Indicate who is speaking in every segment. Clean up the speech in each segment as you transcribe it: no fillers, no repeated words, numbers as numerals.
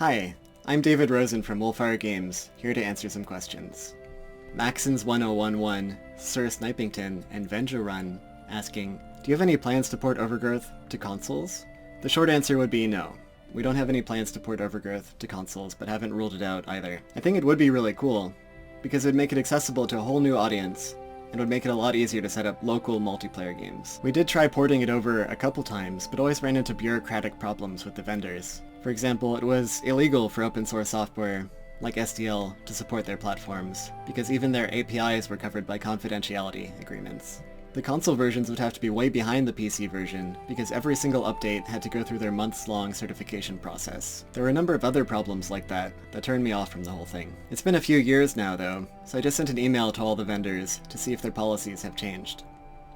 Speaker 1: Hi, I'm David Rosen from Wolfire Games, here to answer some questions. Maxins1011, Sir Snipington, and Venja asking, do you have any plans to port Overgrowth to consoles? The short answer would be no. We don't have any plans to port Overgrowth to consoles, but haven't ruled it out either. I think it would be really cool, because it would make it accessible to a whole new audience, and would make it a lot easier to set up local multiplayer games. We did try porting it over a couple times, but always ran into bureaucratic problems with the vendors. For example, it was illegal for open source software, like SDL, to support their platforms, because even their APIs were covered by confidentiality agreements. The console versions would have to be way behind the PC version, because every single update had to go through their months-long certification process. There were a number of other problems like that turned me off from the whole thing. It's been a few years now though, so I just sent an email to all the vendors to see if their policies have changed.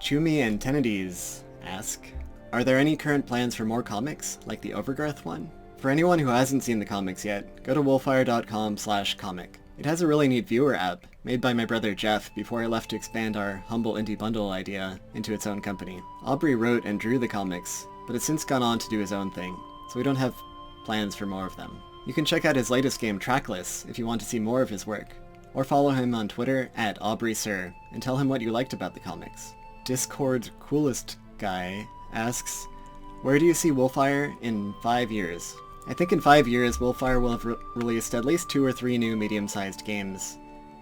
Speaker 1: Chumi and Tenedies ask, are there any current plans for more comics, like the Overgrowth one? For anyone who hasn't seen the comics yet, go to wolfire.com/comic. It has a really neat viewer app, made by my brother Jeff before I left to expand our humble indie bundle idea into its own company. Aubrey wrote and drew the comics, but has since gone on to do his own thing, so we don't have plans for more of them. You can check out his latest game, Trackless, if you want to see more of his work, or follow him on Twitter @AubreySir, and tell him what you liked about the comics. Discord Coolest Guy asks, where do you see Wolfire in 5 years? I think in 5 years, Wolfire will have released at least 2 or 3 new medium-sized games,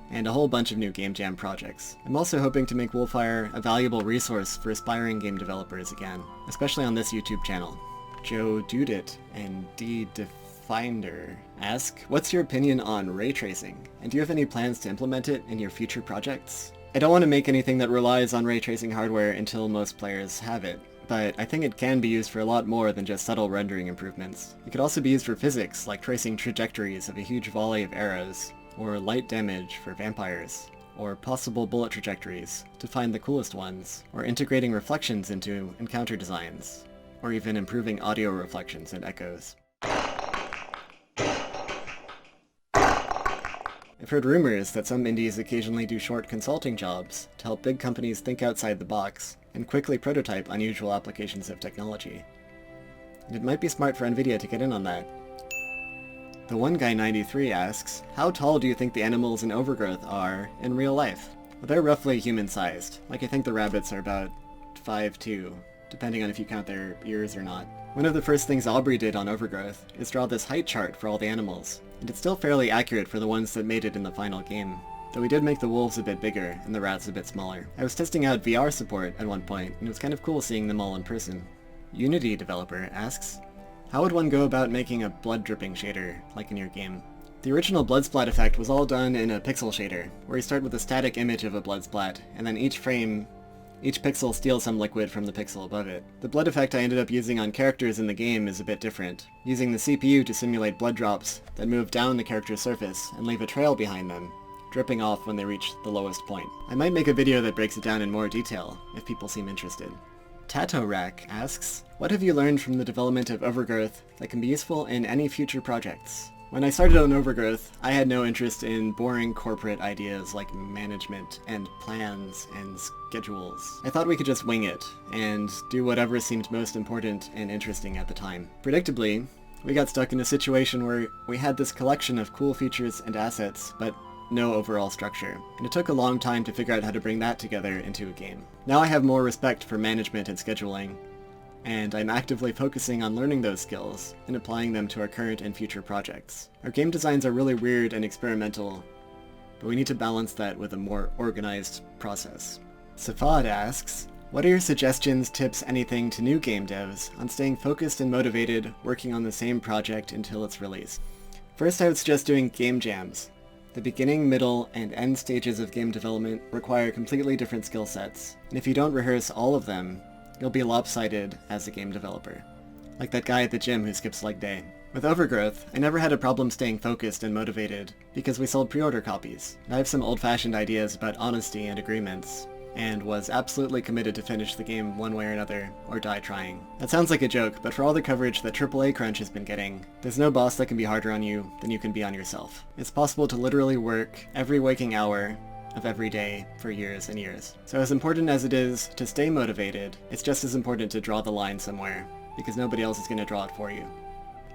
Speaker 1: and a whole bunch of new game jam projects. I'm also hoping to make Wolfire a valuable resource for aspiring game developers again, especially on this YouTube channel. Joe Dudit and D Definder ask, what's your opinion on ray tracing, and do you have any plans to implement it in your future projects? I don't want to make anything that relies on ray tracing hardware until most players have it, but I think it can be used for a lot more than just subtle rendering improvements. It could also be used for physics, like tracing trajectories of a huge volley of arrows, or light damage for vampires, or possible bullet trajectories to find the coolest ones, or integrating reflections into encounter designs, or even improving audio reflections and echoes. I've heard rumors that some indies occasionally do short consulting jobs to help big companies think outside the box and quickly prototype unusual applications of technology. And it might be smart for Nvidia to get in on that. The One Guy 93 asks, how tall do you think the animals in Overgrowth are in real life? Well, they're roughly human-sized. Like, I think the rabbits are about 5'2", depending on if you count their ears or not. One of the first things Aubrey did on Overgrowth is draw this height chart for all the animals, and it's still fairly accurate for the ones that made it in the final game. Though we did make the wolves a bit bigger, and the rats a bit smaller. I was testing out VR support at one point, and it was kind of cool seeing them all in person. Unity developer asks, how would one go about making a blood dripping shader, like in your game? The original blood splat effect was all done in a pixel shader, where you start with a static image of a blood splat, and then each pixel steals some liquid from the pixel above it. The blood effect I ended up using on characters in the game is a bit different, using the CPU to simulate blood drops that move down the character's surface and leave a trail behind them, dripping off when they reach the lowest point. I might make a video that breaks it down in more detail, if people seem interested. Tatorak asks, what have you learned from the development of Overgrowth that can be useful in any future projects? When I started on Overgrowth, I had no interest in boring corporate ideas like management and plans and schedules. I thought we could just wing it, and do whatever seemed most important and interesting at the time. Predictably, we got stuck in a situation where we had this collection of cool features and assets, but no overall structure, and it took a long time to figure out how to bring that together into a game. Now I have more respect for management and scheduling, and I'm actively focusing on learning those skills and applying them to our current and future projects. Our game designs are really weird and experimental, but we need to balance that with a more organized process. Safad asks, what are your suggestions, tips, anything to new game devs on staying focused and motivated working on the same project until it's released? First, I would suggest doing game jams. The beginning, middle, and end stages of game development require completely different skill sets, and if you don't rehearse all of them, you'll be lopsided as a game developer. Like that guy at the gym who skips leg day. With Overgrowth, I never had a problem staying focused and motivated, because we sold pre-order copies. I have some old-fashioned ideas about honesty and agreements, and was absolutely committed to finish the game one way or another, or die trying. That sounds like a joke, but for all the coverage that AAA Crunch has been getting, there's no boss that can be harder on you than you can be on yourself. It's possible to literally work every waking hour of every day for years and years. So as important as it is to stay motivated, it's just as important to draw the line somewhere, because nobody else is going to draw it for you.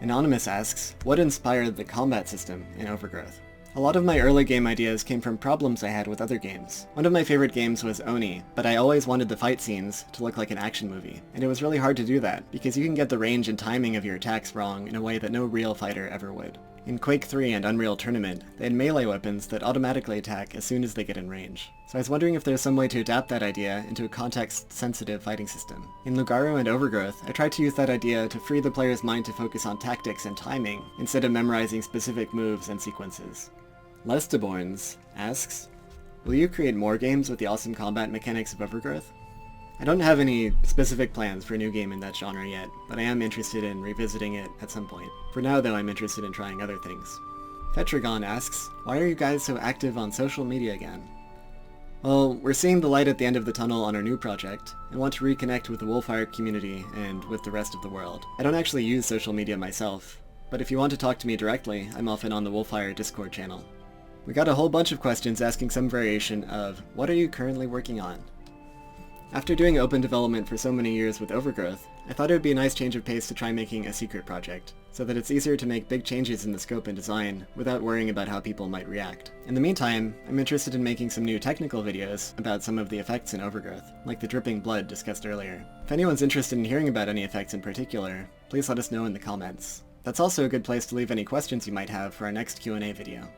Speaker 1: Anonymous asks, what inspired the combat system in Overgrowth? A lot of my early game ideas came from problems I had with other games. One of my favorite games was Oni, but I always wanted the fight scenes to look like an action movie, and it was really hard to do that, because you can get the range and timing of your attacks wrong in a way that no real fighter ever would. In Quake 3 and Unreal Tournament, they had melee weapons that automatically attack as soon as they get in range. So I was wondering if there's some way to adapt that idea into a context-sensitive fighting system. In Lugaru and Overgrowth, I tried to use that idea to free the player's mind to focus on tactics and timing, instead of memorizing specific moves and sequences. Lestaborns asks, will you create more games with the awesome combat mechanics of Overgrowth? I don't have any specific plans for a new game in that genre yet, but I am interested in revisiting it at some point. For now though, I'm interested in trying other things. Fetragon asks, why are you guys so active on social media again? Well, we're seeing the light at the end of the tunnel on our new project, and want to reconnect with the Wolfire community and with the rest of the world. I don't actually use social media myself, but if you want to talk to me directly, I'm often on the Wolfire Discord channel. We got a whole bunch of questions asking some variation of, what are you currently working on? After doing open development for so many years with Overgrowth, I thought it would be a nice change of pace to try making a secret project, so that it's easier to make big changes in the scope and design without worrying about how people might react. In the meantime, I'm interested in making some new technical videos about some of the effects in Overgrowth, like the dripping blood discussed earlier. If anyone's interested in hearing about any effects in particular, please let us know in the comments. That's also a good place to leave any questions you might have for our next Q&A video.